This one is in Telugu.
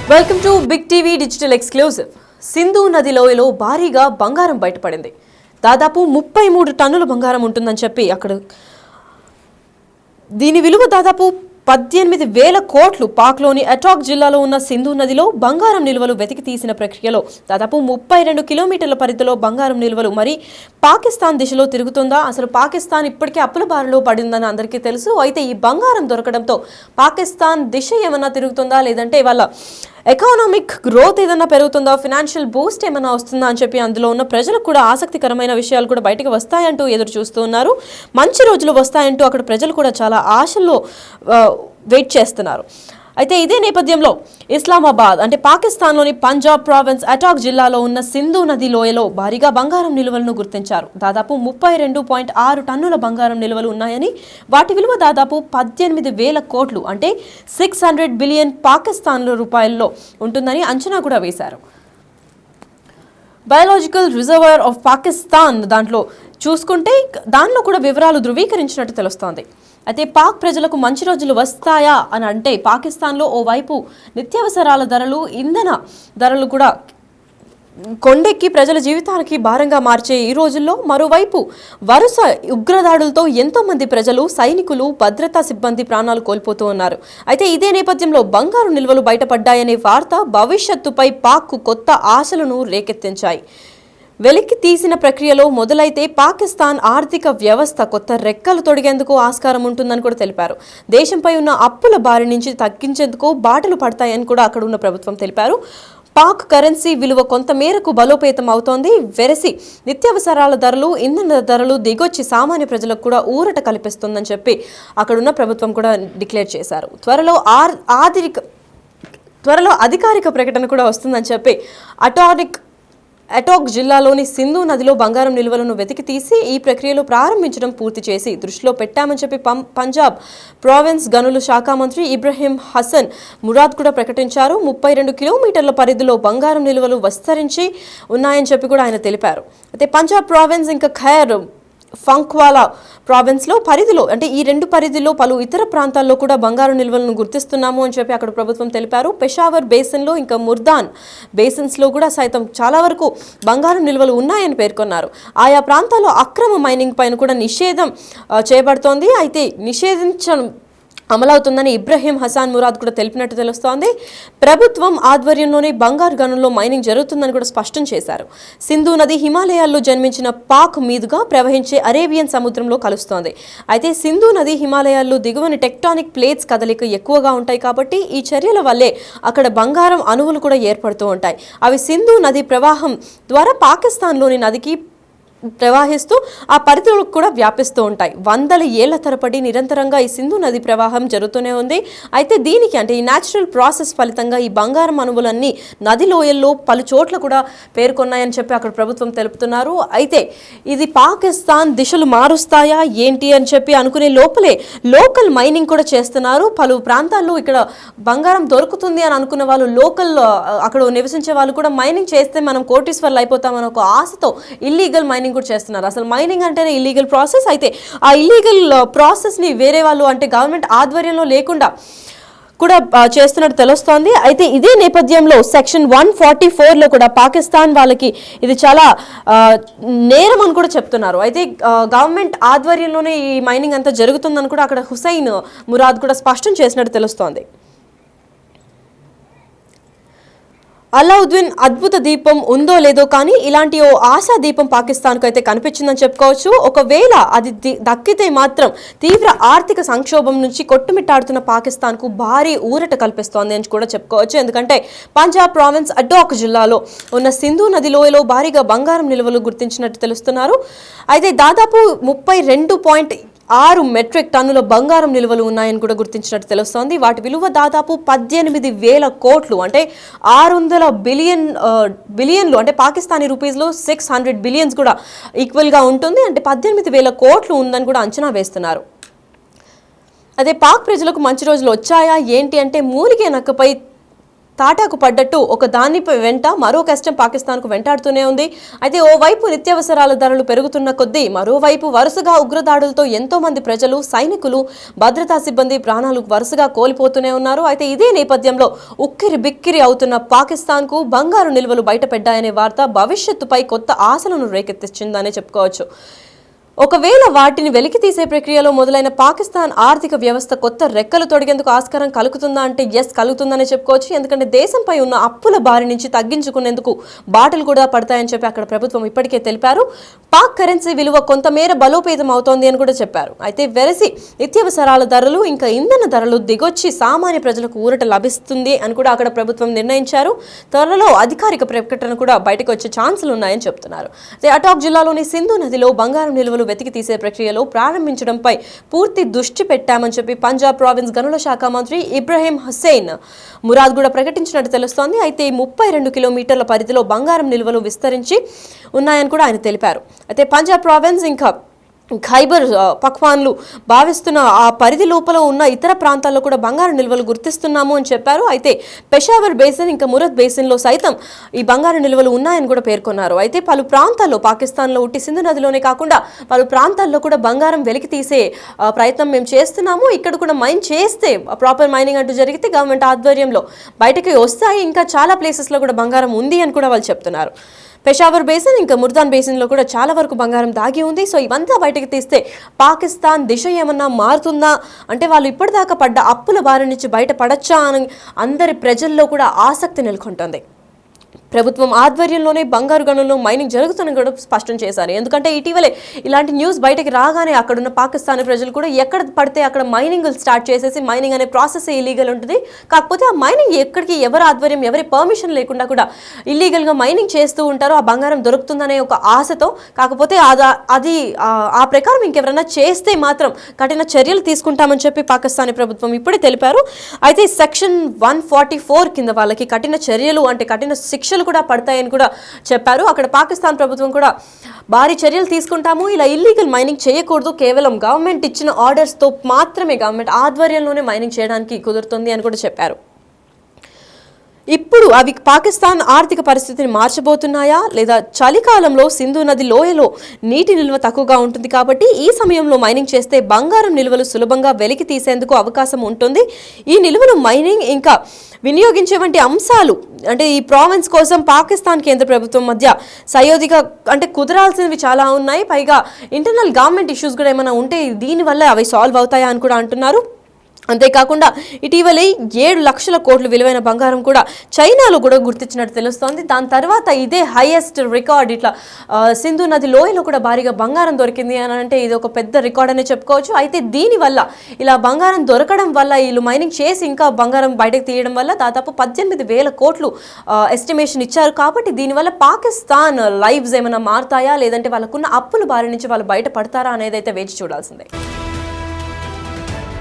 Welcome to big TV digital exclusive. Sindhu నది లోయలో భారీగా బంగారం బయటపడింది. దాదాపు 33 టన్నుల బంగారం ఉంటుందని చెప్పి అక్కడ దీని విలువ దాదాపు 18,000 కోట్లు. పాక్లోని అటాక్ జిల్లాలో ఉన్న సింధు నదిలో బంగారం నిల్వలు వెతికి తీసిన ప్రక్రియలో దాదాపు 32 కిలోమీటర్ల పరిధిలో బంగారం నిల్వలు మరి పాకిస్తాన్ దిశలో తిరుగుతుందా? అసలు పాకిస్తాన్ ఇప్పటికే అప్పుల బారిలో పడిందని అందరికీ తెలుసు. అయితే ఈ బంగారం దొరకడంతో పాకిస్తాన్ దిశ ఏమన్నా తిరుగుతుందా, లేదంటే వాళ్ళ ఎకానమిక్ గ్రోత్ ఏదన్నా పెరుగుతుందా, ఫినాన్షియల్ బూస్ట్ ఏమైనా వస్తుందా అని చెప్పి అందులో ఉన్న ప్రజలకు కూడా ఆసక్తికరమైన విషయాలు కూడా బయటకు వస్తాయంటూ ఎదురు చూస్తూ ఉన్నారు. మంచి రోజులు వస్తాయంటూ అక్కడ ప్రజలు కూడా చాలా ఆశల్లో వెయిట్ చేస్తున్నారు. అయితే ఇదే నేపథ్యంలో ఇస్లామాబాద్ అంటే పాకిస్తాన్లోని పంజాబ్ ప్రావిన్స్ అటాక్ జిల్లాలో ఉన్న సింధు నది లోయలో భారీగా బంగారం నిల్వలను గుర్తించారు. దాదాపు 32.6 టన్నుల బంగారం నిల్వలు ఉన్నాయని, వాటి విలువ దాదాపు 18,000 కోట్లు అంటే 600 బిలియన్ పాకిస్తాన్ రూపాయల్లో ఉంటుందని అంచనా కూడా వేశారు. బయోలాజికల్ రిజర్వాయర్ ఆఫ్ పాకిస్తాన్ దాంట్లో చూసుకుంటే దానిలో కూడా వివరాలు ధృవీకరించినట్టు తెలుస్తోంది. అయితే పాక్ ప్రజలకు మంచి రోజులు వస్తాయా అని అంటే పాకిస్తాన్లో ఓవైపు నిత్యావసరాల ధరలు, ఇంధన ధరలు కూడా కొండెక్కి ప్రజల జీవితానికి భారంగా మార్చే ఈ రోజుల్లో మరోవైపు వరుస ఉగ్రదాడులతో ఎంతోమంది ప్రజలు, సైనికులు, భద్రతా సిబ్బంది ప్రాణాలు కోల్పోతూ ఉన్నారు. అయితే ఇదే నేపథ్యంలో బంగారు నిల్వలు బయటపడ్డాయనే వార్త భవిష్యత్తుపై పాక్కు కొత్త ఆశలను రేకెత్తించాయి. వెలికి తీసిన ప్రక్రియలో మొదలైతే పాకిస్తాన్ ఆర్థిక వ్యవస్థ కొత్త రెక్కలు తొడిగేందుకు ఆస్కారం ఉంటుందని కూడా తెలిపారు. దేశంపై ఉన్న అప్పుల బారి నుంచి తగ్గించేందుకు బాటలు పడతాయని కూడా అక్కడ ఉన్న ప్రభుత్వం తెలిపారు. పాక్ కరెన్సీ విలువ కొంత మేరకు బలోపేతం అవుతోంది. వెరసి నిత్యావసరాల ధరలు, ఇంధన ధరలు దిగొచ్చి సామాన్య ప్రజలకు కూడా ఊరట కల్పిస్తుందని చెప్పి అక్కడున్న ప్రభుత్వం కూడా డిక్లేర్ చేశారు. త్వరలో అధికారిక ప్రకటన కూడా వస్తుందని చెప్పి అటాక్ జిల్లాలోని సింధు నదిలో బంగారం నిల్వలను వెతికి తీసి ఈ ప్రక్రియలో ప్రారంభించడం పూర్తి చేసి దృష్టిలో పెట్టామని చెప్పి పంజాబ్ ప్రావిన్స్ గనుల శాఖ మంత్రి ఇబ్రహీం హసన్ మురాద్ కూడా ప్రకటించారు. 32 కిలోమీటర్ల పరిధిలో బంగారం నిల్వలు విస్తరించి ఉన్నాయని చెప్పి కూడా ఆయన తెలిపారు. అయితే పంజాబ్ ప్రావిన్స్ ఇంకా ఖైర్ ఫంక్వాలా ప్రావిన్స్లో పరిధిలో అంటే ఈ రెండు పరిధిలో పలు ఇతర ప్రాంతాల్లో కూడా బంగారు నిల్వలను గుర్తిస్తున్నాము అని చెప్పి అక్కడ ప్రభుత్వం తెలిపారు. పెషావర్ బేసిన్లో ఇంకా ముర్దాన్ బేసిన్స్లో కూడా సైతం చాలా వరకు బంగారం నిల్వలు ఉన్నాయని పేర్కొన్నారు. ఆయా ప్రాంతాల్లో అక్రమ మైనింగ్ పైన కూడా నిషేధం చేయబడుతోంది. అయితే నిషేధించడం అమలవుతుందని ఇబ్రహీం హసన్ మురాద్ కూడా తెలిపినట్టు తెలుస్తోంది. ప్రభుత్వం ఆధ్వర్యంలోనే బంగారు గనుల్లో మైనింగ్ జరుగుతుందని కూడా స్పష్టం చేశారు. సింధు నది హిమాలయాల్లో జన్మించిన పాక్ మీదుగా ప్రవహించే అరేబియన్ సముద్రంలో కలుస్తోంది. అయితే సింధు నది హిమాలయాల్లో దిగువని టెక్టానిక్ ప్లేట్స్ కదలిక ఎక్కువగా ఉంటాయి కాబట్టి ఈ చర్యల వల్లే అక్కడ బంగారం అణువులు కూడా ఏర్పడుతూ ఉంటాయి. అవి సింధు నది ప్రవాహం ద్వారా పాకిస్తాన్లోని నదికి ప్రవాహిస్తూ ఆ పరిధిలో కూడా వ్యాపిస్తూ ఉంటాయి. వందల ఏళ్ల తరబడి నిరంతరంగా ఈ సింధు నది ప్రవాహం జరుగుతూనే ఉంది. అయితే దీనికి అంటే ఈ న్యాచురల్ ప్రాసెస్ ఫలితంగా ఈ బంగారం అణువులన్నీ నది లోయల్లో పలు చోట్ల కూడా పేర్కొన్నాయని చెప్పి అక్కడ ప్రభుత్వం తెలుపుతున్నారు. అయితే ఇది పాకిస్తాన్ దిశలు మారుస్తాయా ఏంటి అని చెప్పి అనుకునే లోపలే లోకల్ మైనింగ్ కూడా చేస్తున్నారు. పలు ప్రాంతాల్లో ఇక్కడ బంగారం దొరుకుతుంది అని అనుకున్న వాళ్ళు, లోకల్ అక్కడ నివసించే వాళ్ళు కూడా మైనింగ్ చేస్తే మనం కోటీశ్వర్లు అయిపోతామని ఒక ఆశతో ఇల్లీగల్ మైనింగ్ కూడా చేస్తున్నారు. అసలు మైనింగ్ అంటేనే ఇల్లీగల్ ప్రాసెస్. అయితే ఆ ఇల్లీగల్ ప్రాసెస్ని వేరే వాళ్ళు అంటే గవర్నమెంట్ ఆధ్వర్యంలో లేకుండా కూడా చేస్తున్నట్టు తెలుస్తోంది. అయితే ఇదే నేపథ్యంలో సెక్షన్ 144లో కూడా పాకిస్తాన్ వాళ్ళకి ఇది చాలా నేరం అని కూడా చెప్తున్నారు. అయితే గవర్నమెంట్ ఆధ్వర్యంలోనే ఈ మైనింగ్ అంతా జరుగుతుందని కూడా అక్కడ హుసైన్ మురాద్ కూడా స్పష్టం చేసినట్టు తెలుస్తోంది. అలావుద్దీన్ అద్భుత దీపం ఉందో లేదో కానీ ఇలాంటి ఓ ఆశా దీపం పాకిస్తాన్కు అయితే కనిపించిందని చెప్పుకోవచ్చు. ఒకవేళ అది దక్కితే మాత్రం తీవ్ర ఆర్థిక సంక్షోభం నుంచి కొట్టుమిట్టాడుతున్న పాకిస్తాన్కు భారీ ఊరట కల్పిస్తోంది అని కూడా చెప్పుకోవచ్చు. ఎందుకంటే పంజాబ్ ప్రావిన్స్ అటాక్ జిల్లాలో ఉన్న సింధు నది లోయలో భారీగా బంగారం నిల్వలు గుర్తించినట్టు తెలుస్తున్నారు. అయితే దాదాపు 32.6 మెట్రిక్ టన్నుల బంగారం నిల్వలు ఉన్నాయని కూడా గుర్తించినట్టు తెలుస్తోంది. వాటి విలువ దాదాపు 18,000 కోట్లు అంటే 600 బిలియన్లు అంటే పాకిస్తానీ రూపీస్లో 600 బిలియన్స్ కూడా ఈక్వల్గా ఉంటుంది. అంటే 18,000 కోట్లు ఉందని కూడా అంచనా వేస్తున్నారు. అదే పాక్ ప్రజలకు మంచి రోజులు వచ్చాయా ఏంటి అంటే మూలిగే నక్కపై తాటాకు పడ్డట్టు ఒక దాని వెంట మరో కష్టం పాకిస్తాన్కు వెంటాడుతూనే ఉంది. అయితే ఓవైపు నిత్యావసరాల ధరలు పెరుగుతున్న కొద్దీ మరోవైపు వరుసగా ఉగ్రదాడులతో ఎంతో మంది ప్రజలు, సైనికులు, భద్రతా సిబ్బంది ప్రాణాలు వరుసగా కోల్పోతూనే ఉన్నారు. అయితే ఇదే నేపథ్యంలో ఉక్కిరి బిక్కిరి అవుతున్న పాకిస్తాన్కు బంగారు నిల్వలు బయటపడ్డాయనే వార్త భవిష్యత్తుపై కొత్త ఆశలను రేకెత్తించిందనే చెప్పుకోవచ్చు. ఒకవేళ వాటిని వెలికి తీసే ప్రక్రియలో మొదలైన పాకిస్తాన్ ఆర్థిక వ్యవస్థ కొత్త రెక్కలు తొడిగేందుకు ఆస్కారం కలుగుతుందా అంటే ఎస్, కలుగుతుందనే చెప్పుకోవచ్చు. ఎందుకంటే దేశంపై ఉన్న అప్పుల బారి నుంచి తగ్గించుకునేందుకు బాటలు కూడా పడతాయని చెప్పి అక్కడ ప్రభుత్వం ఇప్పటికే తెలిపారు. పాక్ కరెన్సీ విలువ కొంతమేర బలోపేతం అవుతోంది అని కూడా చెప్పారు. అయితే వెరసి నిత్యావసరాల ధరలు ఇంకా ఇంధన ధరలు దిగొచ్చి సామాన్య ప్రజలకు ఊరట లభిస్తుంది అని కూడా అక్కడ ప్రభుత్వం నిర్ణయించారు. త్వరలో అధికారిక ప్రకటన కూడా బయటకు వచ్చే ఛాన్సులు ఉన్నాయని చెప్తున్నారు. అటాక్ జిల్లాలోని సింధు నదిలో బంగారం నిల్వలు వెతికి తీసే ప్రక్రియలో ప్రారంభించడంపై పూర్తి దృష్టి పెట్టామని చెప్పి పంజాబ్ ప్రావిన్స్ గనుల శాఖ మంత్రి ఇబ్రహీం హుస్సేన్ మురాద్ కూడా ప్రకటించినట్టు తెలుస్తోంది. అయితే 32 కిలోమీటర్ల పరిధిలో బంగారం నిల్వలు విస్తరించి ఉన్నాయని కూడా ఆయన తెలిపారు. అయితే పంజాబ్ ప్రావిన్స్ ఇంకా ఖైబర్ పఖ్వాన్లు భావిస్తున్న ఆ పరిధి లోపల ఉన్న ఇతర ప్రాంతాల్లో కూడా బంగారు నిల్వలు గుర్తిస్తున్నాము అని చెప్పారు. అయితే పెషావర్ బేసిన్ ఇంకా మురద్ బేసిన్లో సైతం ఈ బంగారు నిల్వలు ఉన్నాయని కూడా పేర్కొన్నారు. అయితే పలు ప్రాంతాల్లో పాకిస్తాన్లో ఉట్టి సింధు నదిలోనే కాకుండా పలు ప్రాంతాల్లో కూడా బంగారం వెలికి తీసే ప్రయత్నం మేము చేస్తున్నాము. ఇక్కడ కూడా మైన్ చేస్తే ప్రాపర్ మైనింగ్ అంటూ జరిగితే గవర్నమెంట్ ఆధ్వర్యంలో బయటకి వస్తాయి. ఇంకా చాలా ప్లేసెస్లో కూడా బంగారం ఉంది అని కూడా వాళ్ళు చెప్తున్నారు. పెషావర్ బేసిన్ ఇంకా ముర్దాన్ బేసిన్లో కూడా చాలా వరకు బంగారం దాగి ఉంది. సో ఇవంతా బయటకు తీస్తే పాకిస్తాన్ దిశ ఏమన్నా మారుతుందా అంటే వాళ్ళు ఇప్పటిదాకా పడ్డ అప్పుల బారి నుంచి బయటపడచ్చా అని అందరి ప్రజల్లో కూడా ఆసక్తి నెలకొంటుంది. ప్రభుత్వం ఆధ్వర్యంలోనే బంగారు గనుల్లో మైనింగ్ జరుగుతుందని కూడా స్పష్టం చేశారు. ఎందుకంటే ఇటీవలే ఇలాంటి న్యూస్ బయటకు రాగానే అక్కడున్న పాకిస్తానీ ప్రజలు కూడా ఎక్కడ పడితే అక్కడ మైనింగ్ స్టార్ట్ చేసేసి మైనింగ్ అనే ప్రాసెస్ ఇల్లీగల్ ఉంటుంది. కాకపోతే ఆ మైనింగ్ ఎక్కడికి ఎవరి ఆధ్వర్యం ఎవరి పర్మిషన్ లేకుండా కూడా ఇల్లీగల్గా మైనింగ్ చేస్తూ ఉంటారో ఆ బంగారం దొరుకుతుందనే ఒక ఆశతో. కాకపోతే అది ఆ ప్రకారం ఇంకెవరైనా చేస్తే మాత్రం కఠిన చర్యలు తీసుకుంటామని చెప్పి పాకిస్తానీ ప్రభుత్వం ఇప్పుడే తెలిపారు. అయితే సెక్షన్ 144 కింద వాళ్ళకి కఠిన చర్యలు అంటే కఠిన శిక్షలు కూడా పడతాయని కూడా చెప్పారు. అక్కడ పాకిస్తాన్ ప్రభుత్వం కూడా భారీ చర్యలు తీసుకుంటాము, ఇలా ఇల్లీగల్ మైనింగ్ చేయకూడదు, కేవలం గవర్నమెంట్ ఇచ్చిన ఆర్డర్స్తో మాత్రమే గవర్నమెంట్ ఆధ్వర్యంలోనే మైనింగ్ చేయడానికి కుదురుతుంది అని కూడా చెప్పారు. ఇప్పుడు అవి పాకిస్తాన్ ఆర్థిక పరిస్థితిని మార్చబోతున్నాయా లేదా చలికాలంలో సింధు నది లోయలో నీటి నిల్వ తక్కువగా ఉంటుంది కాబట్టి ఈ సమయంలో మైనింగ్ చేస్తే బంగారం నిల్వలు సులభంగా వెలికి తీసేందుకు అవకాశం ఉంటుంది. ఈ నిల్వలు మైనింగ్ ఇంకా వినియోగించే వంటి అంశాలు అంటే ఈ ప్రావిన్స్ కోసం పాకిస్తాన్ కేంద్ర ప్రభుత్వం మధ్య సయోధిగా అంటే కుదరాల్సినవి చాలా ఉన్నాయి. పైగా ఇంటర్నల్ గవర్నమెంట్ ఇష్యూస్ కూడా ఏమైనా ఉంటే దీనివల్ల అవి సాల్వ్ అవుతాయా అని కూడా అంటున్నారు. అంతేకాకుండా ఇటీవలే 7 లక్షల కోట్ల విలువైన బంగారం కూడా చైనాలో కూడా గుర్తించినట్టు తెలుస్తోంది. దాని తర్వాత ఇదే హైయెస్ట్ రికార్డ్ ఇట్లా సింధు నది లోయలో కూడా భారీగా బంగారం దొరికింది అని అంటే ఇది ఒక పెద్ద రికార్డ్ అనే చెప్పుకోవచ్చు. అయితే దీనివల్ల ఇలా బంగారం దొరకడం వల్ల వీళ్ళు మైనింగ్ చేసి ఇంకా బంగారం బయటకు తీయడం వల్ల దాదాపు 18,000 కోట్లు ఎస్టిమేషన్ ఇచ్చారు. కాబట్టి దీనివల్ల పాకిస్తాన్ లైవ్స్ ఏమైనా మారుతాయా లేదంటే వాళ్ళకున్న అప్పుల బారి నుంచి వాళ్ళు బయటపడతారా అనేది అయితే వేచి చూడాల్సిందే.